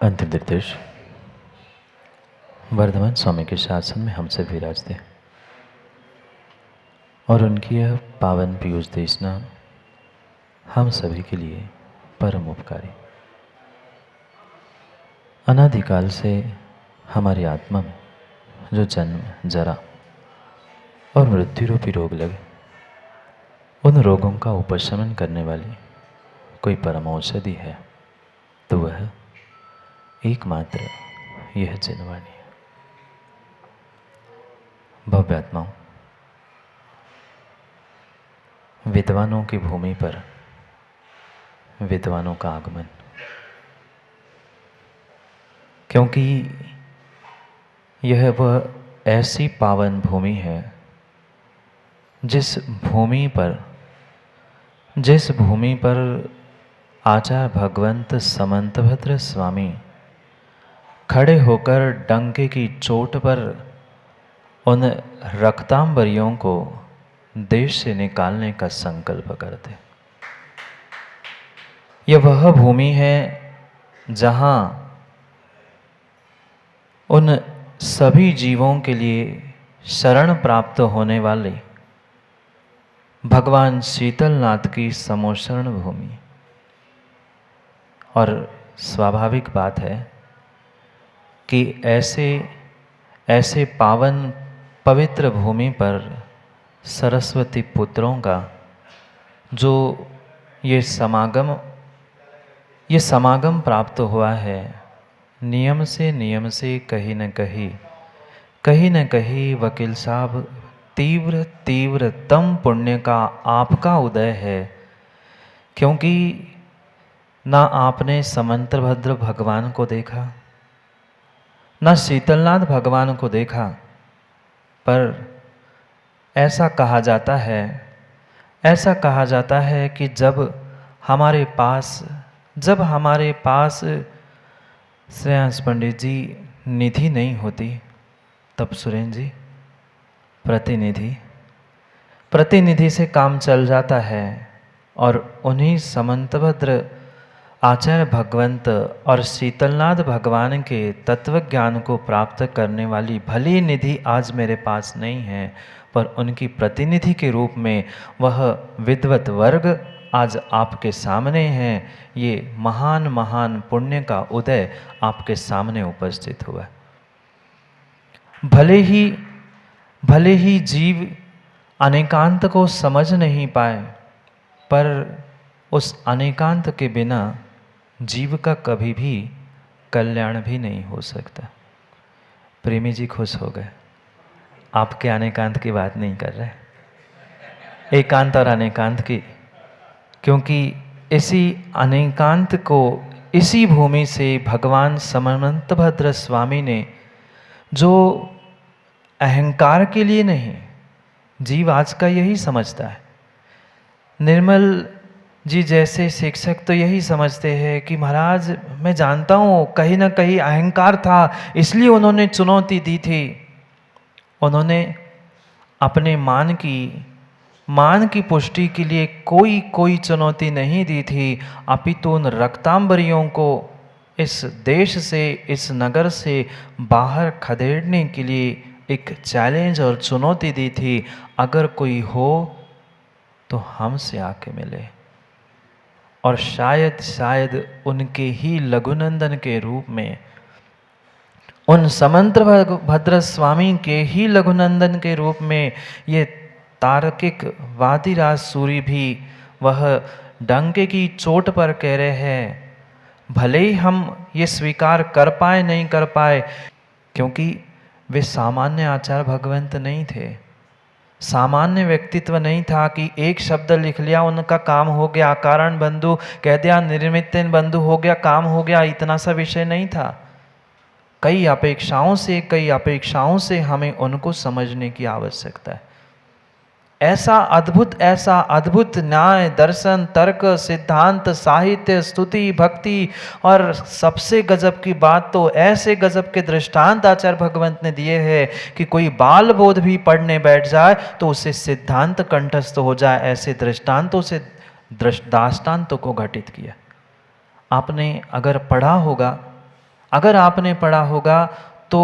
अंतिम निर्देश। वर्धमान स्वामी के शासन में हम सब विराजते और उनकी यह पावन पीयूष देशना हम सभी के लिए परम उपकारी। अनादिकाल से हमारी आत्मा में जो जन्म, जरा और मृत्यु रूपी रोग लगे, उन रोगों का उपशमन करने वाली कोई परम औषधि है तो वह एकमात्र यह जिनवाणी है। भव्य आत्माओं, विद्वानों की भूमि पर विद्वानों का आगमन, क्योंकि यह वह ऐसी पावन भूमि है जिस भूमि पर आचार्य भगवंत समंतभद्र स्वामी खड़े होकर डंके की चोट पर उन रक्तांबरियों को देश से निकालने का संकल्प करते। यह वह भूमि है जहाँ उन सभी जीवों के लिए शरण प्राप्त होने वाले भगवान शीतलनाथ की समोशरण भूमि। और स्वाभाविक बात है कि ऐसे पावन पवित्र भूमि पर सरस्वती पुत्रों का जो ये समागम प्राप्त हुआ है, नियम से कहीं न कहीं वकील साहब तीव्रतम पुण्य का आपका उदय है, क्योंकि ना आपने समंतभद्र भगवान को देखा, ना शीतलनाथ भगवान को देखा, पर ऐसा कहा जाता है कि जब हमारे पास श्रेयांश पंडित जी निधि नहीं होती, तब सुरेन जी प्रतिनिधि से काम चल जाता है। और उन्हीं समंतभद्र आचार्य भगवंत और शीतलनाथ भगवान के तत्व ज्ञान को प्राप्त करने वाली भली निधि आज मेरे पास नहीं है, पर उनकी प्रतिनिधि के रूप में वह विद्वत वर्ग आज आपके सामने है। ये महान पुण्य का उदय आपके सामने उपस्थित हुआ। भले ही जीव अनेकांत को समझ नहीं पाए, पर उस अनेकांत के बिना जीव का कभी भी कल्याण भी नहीं हो सकता। प्रेमी जी खुश हो गए, आपके अनेकांत की बात नहीं कर रहे, एकांत और अनेकांत की, क्योंकि इसी अनेकांत को इसी भूमि से भगवान समंतभद्र स्वामी ने, जो अहंकार के लिए नहीं, जीव आज का यही समझता है। निर्मल जी जैसे शिक्षक तो यही समझते हैं कि महाराज मैं जानता हूँ कहीं ना कहीं अहंकार था, इसलिए उन्होंने चुनौती दी थी। उन्होंने अपने मान की पुष्टि के लिए कोई चुनौती नहीं दी थी, अपितु उन रक्तांबरियों को इस देश से, इस नगर से बाहर खदेड़ने के लिए एक चैलेंज और चुनौती दी थी। अगर कोई हो तो हमसे आके मिले, और शायद उनके ही लघुनंदन के रूप में, उन समंतभद्र स्वामी के ही लघुनंदन के रूप में ये तार्किक वादिराज सूरी भी वह डंके की चोट पर कह रहे हैं, भले ही हम ये स्वीकार कर पाए नहीं कर पाए, क्योंकि वे सामान्य आचार्य भगवंत नहीं थे, सामान्य व्यक्तित्व नहीं था कि एक शब्द लिख लिया उनका काम हो गया, कारण बंधु कह दिया, निर्मित बंधु हो गया, काम हो गया, इतना सा विषय नहीं था। कई अपेक्षाओं से हमें उनको समझने की आवश्यकता है। ऐसा अद्भुत न्याय, दर्शन, तर्क, सिद्धांत, साहित्य, स्तुति, भक्ति, और सबसे गजब की बात तो ऐसे गजब के दृष्टांत आचार्य भगवंत ने दिए हैं कि कोई बाल बोध भी पढ़ने बैठ जाए तो उसे सिद्धांत कंठस्थ हो जाए। ऐसे दृष्टांतों से दाष्टान्तों को घटित किया। आपने अगर पढ़ा होगा अगर आपने पढ़ा होगा तो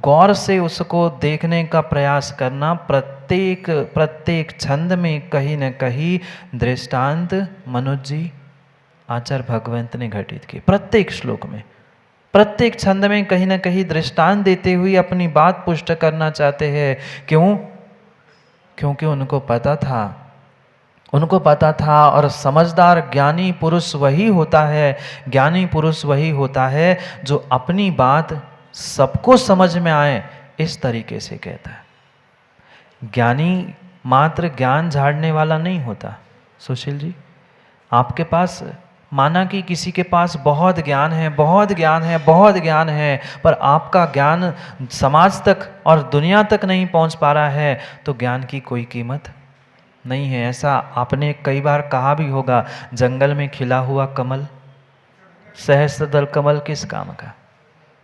गौर से उसको देखने का प्रयास करना। प्रत्येक प्रत्येक छंद में कहीं न कहीं दृष्टांत मनुज जी आचार्य भगवंत ने घटित किए। प्रत्येक श्लोक में, प्रत्येक छंद में कहीं न कहीं दृष्टांत देते हुए अपनी बात पुष्ट करना चाहते हैं। क्यों? क्योंकि उनको पता था और समझदार ज्ञानी पुरुष वही होता है, ज्ञानी पुरुष वही होता है जो अपनी बात सबको समझ में आए इस तरीके से कहता है। ज्ञानी मात्र ज्ञान झाड़ने वाला नहीं होता। सुशील जी, आपके पास माना कि किसी के पास बहुत ज्ञान है, बहुत ज्ञान है, बहुत ज्ञान है, पर आपका ज्ञान समाज तक और दुनिया तक नहीं पहुंच पा रहा है, तो ज्ञान की कोई कीमत नहीं है। ऐसा आपने कई बार कहा भी होगा, जंगल में खिला हुआ कमल, सहस्त्रदल कमल किस काम का।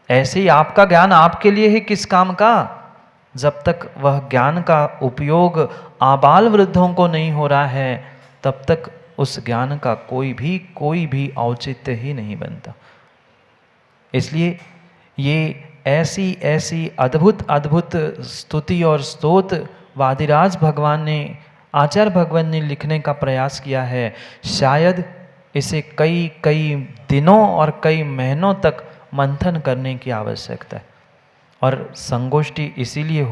ऐसे ही आपका ज्ञान आपके लिए ही किस काम का, जब तक वह ज्ञान का उपयोग आबाल वृद्धों को नहीं हो रहा है, तब तक उस ज्ञान का कोई भी औचित्य ही नहीं बनता। इसलिए ये ऐसी ऐसी अद्भुत अद्भुत स्तुति और स्तोत्र वादिराज भगवान ने, आचार्य भगवान ने लिखने का प्रयास किया है। शायद इसे कई कई दिनों और कई महीनों तक मंथन करने की आवश्यकता है। और संगोष्ठी इसीलिए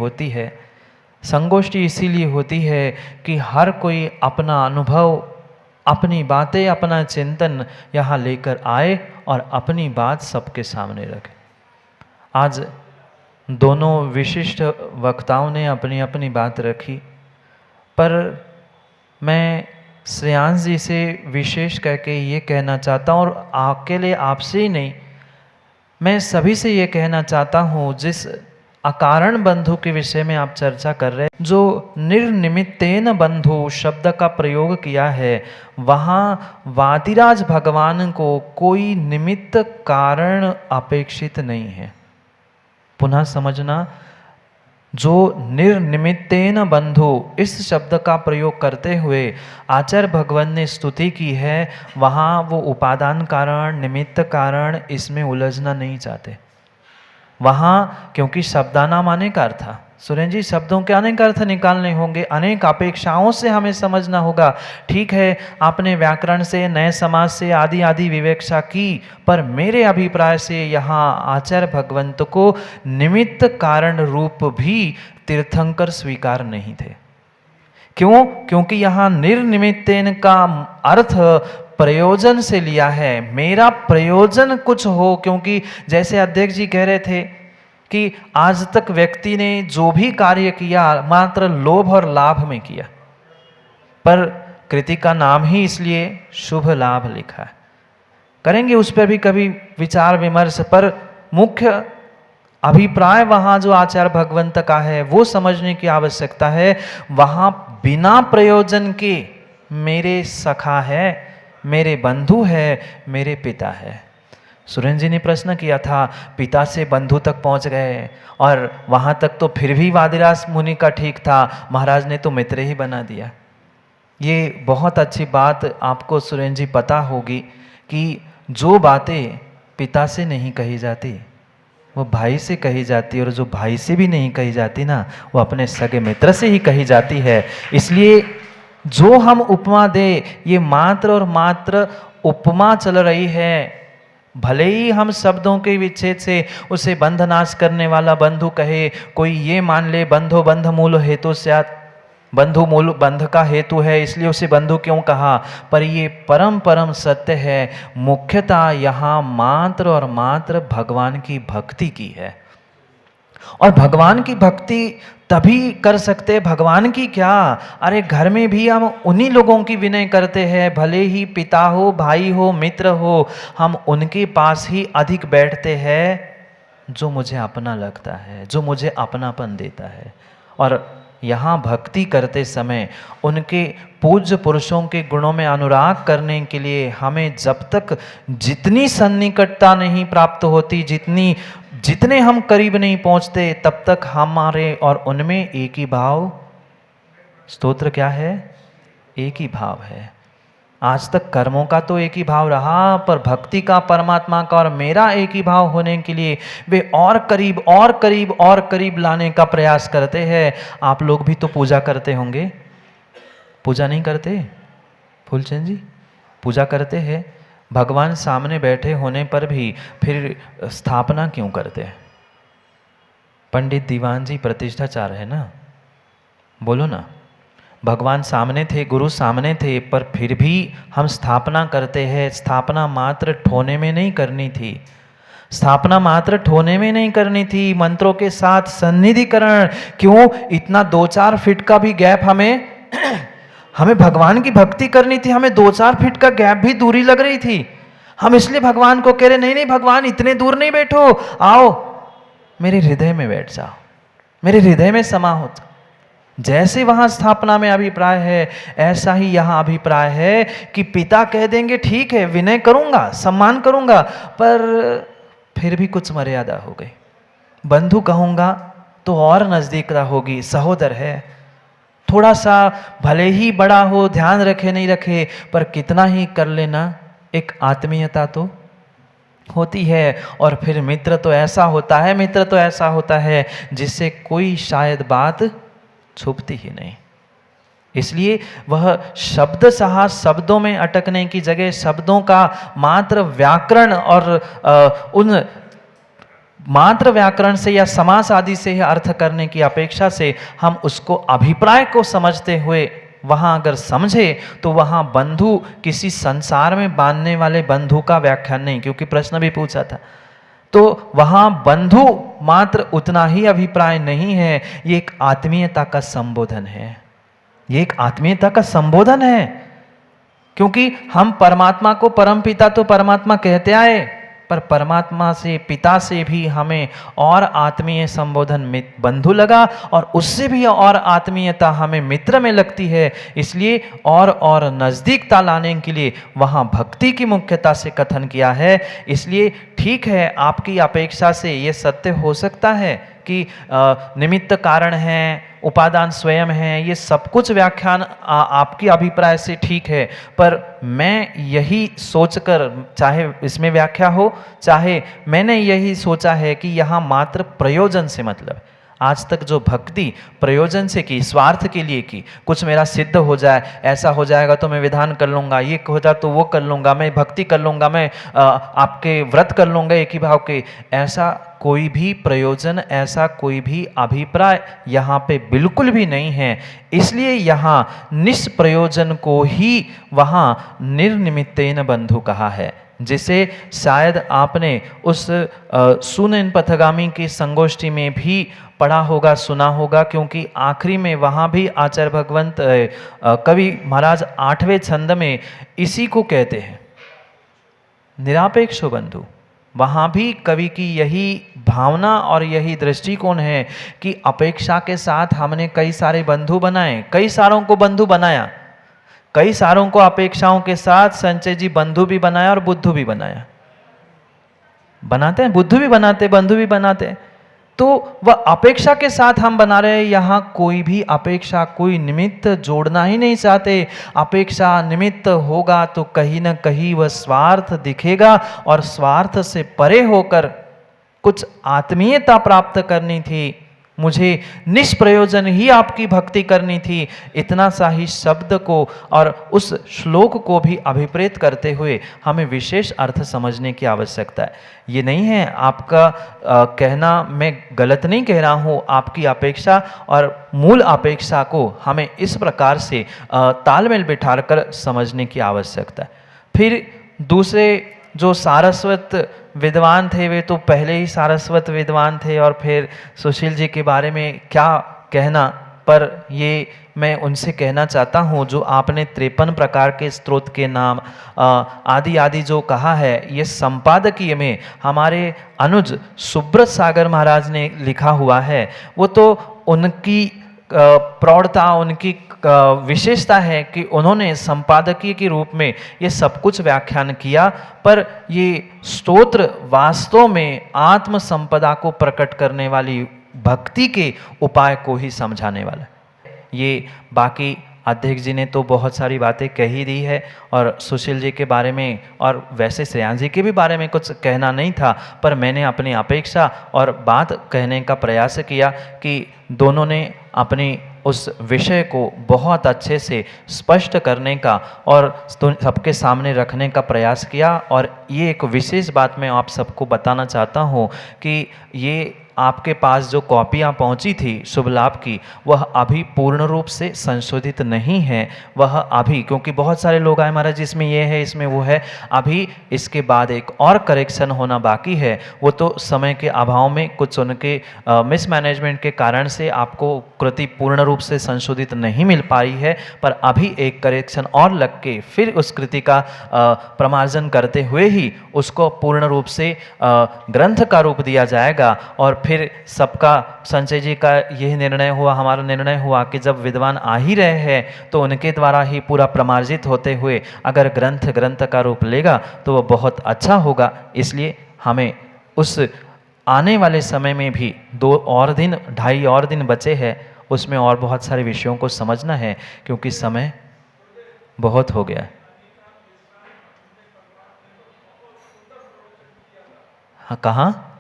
होती है कि हर कोई अपना अनुभव, अपनी बातें, अपना चिंतन यहाँ लेकर आए और अपनी बात सबके सामने रखे। आज दोनों विशिष्ट वक्ताओं ने अपनी अपनी बात रखी, पर मैं श्रेयांश जी से विशेष करके ये कहना चाहता हूँ, और अकेले आपसे ही नहीं, मैं सभी से ये कहना चाहता हूँ, जिस अकारण बंधु के विषय में आप चर्चा कर रहे हैं, जो निर्निमित्तेन बंधु शब्द का प्रयोग किया है, वहाँ वादिराज भगवान को कोई निमित्त कारण अपेक्षित नहीं है। पुनः समझना, जो निर्निमित्तेन बंधु इस शब्द का प्रयोग करते हुए आचार्य भगवान ने स्तुति की है, वहाँ वो उपादान कारण, निमित्त कारण इसमें उलझना नहीं चाहते। वहाँ क्योंकि शब्दानाम अनेक अर्थ था, सुरेंद्र जी, शब्दों के अनेक अर्थ निकालने होंगे, अनेक अपेक्षाओं से हमें समझना होगा। ठीक है, आपने व्याकरण से, नए समाज से आदि आदि विवेक्षा की, पर मेरे अभिप्राय से यहाँ आचार्य भगवंत को निमित्त कारण रूप भी तीर्थंकर स्वीकार नहीं थे। क्यों? क्योंकि यहाँ निर्निमित्तेन का अर्थ प्रयोजन से लिया है। मेरा प्रयोजन कुछ हो, क्योंकि जैसे अध्यक्ष जी कह रहे थे कि आज तक व्यक्ति ने जो भी कार्य किया मात्र लोभ और लाभ में किया, पर कृति का नाम ही इसलिए शुभ लाभ लिखा है। करेंगे उस पर भी कभी विचार विमर्श, पर मुख्य अभिप्राय वहाँ जो आचार्य भगवंत का है वो समझने की आवश्यकता है। वहाँ बिना प्रयोजन के मेरे सखा है, मेरे बंधु है, मेरे पिता है। सुरेंद्र जी ने प्रश्न किया था, पिता से बंधु तक पहुंच गए, और वहां तक तो फिर भी वादिराज मुनि का ठीक था, महाराज ने तो मित्र ही बना दिया। ये बहुत अच्छी बात आपको सुरेंद्र जी पता होगी कि जो बातें पिता से नहीं कही जाती वो भाई से कही जाती है, और जो भाई से भी नहीं कही जाती ना, वो अपने सगे मित्र से ही कही जाती है। इसलिए जो हम उपमा दे, ये मात्र और मात्र उपमा चल रही है। भले ही हम शब्दों के विच्छेद से उसे बंध नाश करने वाला बंधु कहे, कोई ये मान ले बंधो बंध मूल हेतु स्यात्, बंधु मूल बंध का हेतु है इसलिए उसे बंधु क्यों कहा, पर ये परम परम सत्य है। मुख्यतः यहाँ मात्र और मात्र भगवान की भक्ति की है, और भगवान की भक्ति तभी कर सकते, भगवान की क्या, अरे घर में भी हम उन्हीं लोगों की विनय करते हैं, भले ही पिता हो, भाई हो, मित्र हो, हम उनके पास ही अधिक बैठते हैं जो मुझे अपना लगता है, जो मुझे अपनापन देता है। और यहाँ भक्ति करते समय उनके पूज्य पुरुषों के गुणों में अनुराग करने के लिए हमें जब तक जितनी सन्निकटता नहीं प्राप्त होती, जितने हम करीब नहीं पहुंचते, तब तक हमारे और उनमें एक ही भाव, स्तोत्र क्या है, एक ही भाव है। आज तक कर्मों का तो एक ही भाव रहा, पर भक्ति का, परमात्मा का और मेरा एक ही भाव होने के लिए वे और करीब और करीब और करीब लाने का प्रयास करते हैं। आप लोग भी तो पूजा करते होंगे, पूजा नहीं करते? फूलचंद जी पूजा करते हैं। भगवान सामने बैठे होने पर भी फिर स्थापना क्यों करते हैं? पंडित दीवान जी प्रतिष्ठाचार है ना, बोलो ना। भगवान सामने थे, गुरु सामने थे, पर फिर भी हम स्थापना करते हैं। स्थापना मात्र ठोने में नहीं करनी थी, स्थापना मात्र ठोने में नहीं करनी थी, मंत्रों के साथ सन्निधिकरण। क्यों इतना 2-4 फीट का भी गैप हमें भगवान की भक्ति करनी थी, हमें 2-4 फीट का गैप भी दूरी लग रही थी। हम इसलिए भगवान को कह रहे नहीं नहीं भगवान इतने दूर नहीं बैठो, आओ मेरे हृदय में बैठ जाओ, मेरे हृदय में समा हो जाओ। जैसे वहां स्थापना में अभिप्राय है, ऐसा ही यहां अभिप्राय है कि पिता कह देंगे ठीक है विनय करूंगा, सम्मान करूंगा, पर फिर भी कुछ मर्यादा हो गई। बंधु कहूंगा तो और नजदीकता होगी, सहोदर है, थोड़ा सा भले ही बड़ा हो, ध्यान रखे नहीं रखे, पर कितना ही कर लेना, एक आत्मीयता तो होती है। और फिर मित्र तो ऐसा होता है, मित्र तो ऐसा होता है जिससे कोई शायद बात छुपती ही नहीं। इसलिए वह शब्द सहा शब्दों में अटकने की जगह शब्दों का मात्र व्याकरण और उन मात्र व्याकरण से या समास आदि से अर्थ करने की अपेक्षा से हम उसको अभिप्राय को समझते हुए वहां अगर समझे तो वहां बंधु किसी संसार में बांधने वाले बंधु का व्याख्यान नहीं, क्योंकि प्रश्न भी पूछा था। तो वहां बंधु मात्र उतना ही अभिप्राय नहीं है, ये एक आत्मीयता का संबोधन है, ये एक आत्मीयता का संबोधन है। क्योंकि हम परमात्मा को परमपिता तो परमात्मा कहते आए, पर परमात्मा से, पिता से भी हमें और आत्मीय संबोधन बंधु लगा, और उससे भी और आत्मीयता हमें मित्र में लगती है। इसलिए और नजदीकता लाने के लिए वहां भक्ति की मुख्यता से कथन किया है। इसलिए ठीक है, आपकी अपेक्षा से ये सत्य हो सकता है कि निमित्त कारण है, उपादान स्वयं है, ये सब कुछ व्याख्यान आपकी अभिप्राय से ठीक है, पर मैं यही सोचकर, चाहे इसमें व्याख्या हो चाहे मैंने यही सोचा है कि यहाँ मात्र प्रयोजन से मतलब, आज तक जो भक्ति प्रयोजन से की, स्वार्थ के लिए की, कुछ मेरा सिद्ध हो जाए, ऐसा हो जाएगा तो मैं विधान कर लूँगा, ये हो जाए तो वो कर लूँगा, मैं भक्ति कर लूँगा, मैं आपके व्रत कर लूँगा एक ही भाव के, ऐसा कोई भी प्रयोजन, ऐसा कोई भी अभिप्राय यहाँ पे बिल्कुल भी नहीं है। इसलिए यहाँ निष्प्रयोजन को ही वहाँ निर्निमित्तेन बंधु कहा है, जिसे शायद आपने उस सुनैन पथगामी की संगोष्ठी में भी पढ़ा होगा, सुना होगा, क्योंकि आखिरी में वहाँ भी आचार्य भगवंत कवि महाराज 8वें छंद में इसी को कहते हैं, निरापेक्षो बंधु। वहाँ भी कवि की यही भावना और यही दृष्टिकोण है कि अपेक्षा के साथ हमने कई सारे बंधु बनाए, कई सारों को बंधु बनाया, कई सारों को अपेक्षाओं के साथ संचय जी बंधु भी बनाया और बुद्धू भी बनाया। बनाते हैं, बुद्धू भी बनाते, बंधु भी बनाते हैं। तो वह अपेक्षा के साथ हम बना रहे हैं। यहाँ कोई भी अपेक्षा, कोई निमित्त जोड़ना ही नहीं चाहते। अपेक्षा निमित्त होगा तो कहीं ना कहीं वह स्वार्थ दिखेगा, और स्वार्थ से परे होकर कुछ आत्मीयता प्राप्त करनी थी, मुझे निष्प्रयोजन ही आपकी भक्ति करनी थी, इतना सा ही शब्द को और उस श्लोक को भी अभिप्रेत करते हुए हमें विशेष अर्थ समझने की आवश्यकता है। ये नहीं है आपका कहना, मैं गलत नहीं कह रहा हूँ, आपकी अपेक्षा और मूल अपेक्षा को हमें इस प्रकार से तालमेल बिठाकर समझने की आवश्यकता है। फिर दूसरे जो सारस्वत विद्वान थे, वे तो पहले ही सारस्वत विद्वान थे, और फिर सुशील जी के बारे में क्या कहना, पर ये मैं उनसे कहना चाहता हूँ, जो आपने 53 प्रकार के स्तोत्र के नाम आदि आदि जो कहा है, ये संपादकीय में हमारे अनुज सुब्रत सागर महाराज ने लिखा हुआ है। वो तो उनकी प्रौढ़ता, उनकी विशेषता है कि उन्होंने संपादकीय के रूप में ये सब कुछ व्याख्यान किया, पर ये स्तोत्र वास्तव में आत्म संपदा को प्रकट करने वाली भक्ति के उपाय को ही समझाने वाला। ये बाकी अध्यक्ष जी ने तो बहुत सारी बातें कह ही दी है और सुशील जी के बारे में और वैसे श्रेयांश जी के भी बारे में कुछ कहना नहीं था, पर मैंने अपनी अपेक्षा और बात कहने का प्रयास किया कि दोनों ने अपनी उस विषय को बहुत अच्छे से स्पष्ट करने का और सबके सामने रखने का प्रयास किया। और ये एक विशेष बात मैं आप सबको बताना चाहता हूँ कि ये आपके पास जो कॉपियाँ पहुँची थी शुभ लाभ की, वह अभी पूर्ण रूप से संशोधित नहीं है। वह अभी, क्योंकि बहुत सारे लोग आए महाराज इसमें ये है इसमें वो है, अभी इसके बाद एक और करेक्शन होना बाकी है। वो तो समय के अभाव में कुछ उनके मिसमैनेजमेंट के कारण से आपको कृति पूर्ण रूप से संशोधित नहीं मिल पाई है, पर अभी एक करेक्शन और लग के फिर उस कृति का प्रमार्जन करते हुए ही उसको पूर्ण रूप से ग्रंथ का रूप दिया जाएगा। और फिर सबका, संजय जी का यही निर्णय हुआ, हमारा निर्णय हुआ कि जब विद्वान आ ही रहे हैं तो उनके द्वारा ही पूरा प्रमार्जित होते हुए अगर ग्रंथ का रूप लेगा तो वह बहुत अच्छा होगा। इसलिए हमें उस आने वाले समय में भी 2 और दिन, 2.5 और दिन बचे हैं, उसमें और बहुत सारे विषयों को समझना है क्योंकि समय बहुत हो गया। हाँ, कहाँ?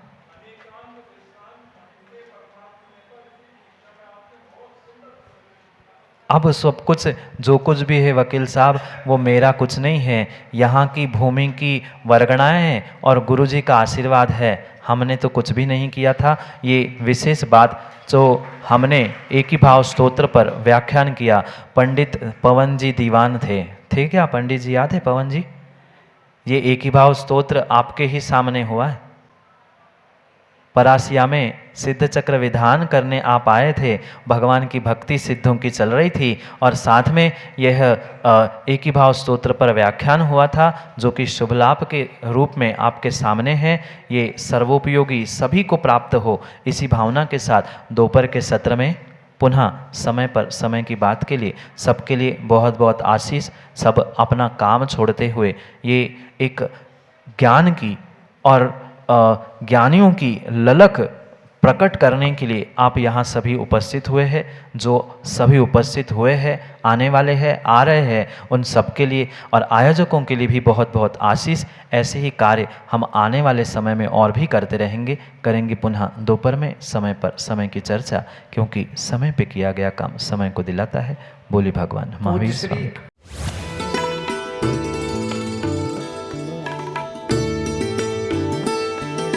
अब सब कुछ जो कुछ भी है वकील साहब वो मेरा कुछ नहीं है, यहाँ की भूमि की वर्गणाएं हैं और गुरुजी का आशीर्वाद है। हमने तो कुछ भी नहीं किया था। ये विशेष बात जो हमने एक ही भाव स्तोत्र पर व्याख्यान किया, पंडित पवन जी दीवान थे, क्या पंडित जी याद है पवन जी? ये एक ही भाव स्तोत्र आपके ही सामने हुआ है। परासिया में सिद्ध चक्र विधान करने आप आए थे, भगवान की भक्ति सिद्धों की चल रही थी और साथ में यह एक ही भाव स्तोत्र पर व्याख्यान हुआ था जो कि शुभ लाभ के रूप में आपके सामने है। ये सर्वोपयोगी, सभी को प्राप्त हो, इसी भावना के साथ दोपहर के सत्र में पुनः समय पर, समय की बात के लिए सबके लिए बहुत बहुत आशीष। सब अपना काम छोड़ते हुए ये एक ज्ञान की और ज्ञानियों की ललक प्रकट करने के लिए आप यहाँ सभी उपस्थित हुए हैं। जो सभी उपस्थित हुए हैं, आने वाले हैं, आ रहे हैं, उन सब के लिए और आयोजकों के लिए भी बहुत बहुत आशीष। ऐसे ही कार्य हम आने वाले समय में और भी करते रहेंगे, करेंगे पुनः दोपहर में समय पर, समय की चर्चा, क्योंकि समय पे किया गया काम समय को दिलाता है। बोली भगवान महावीर स्वामी।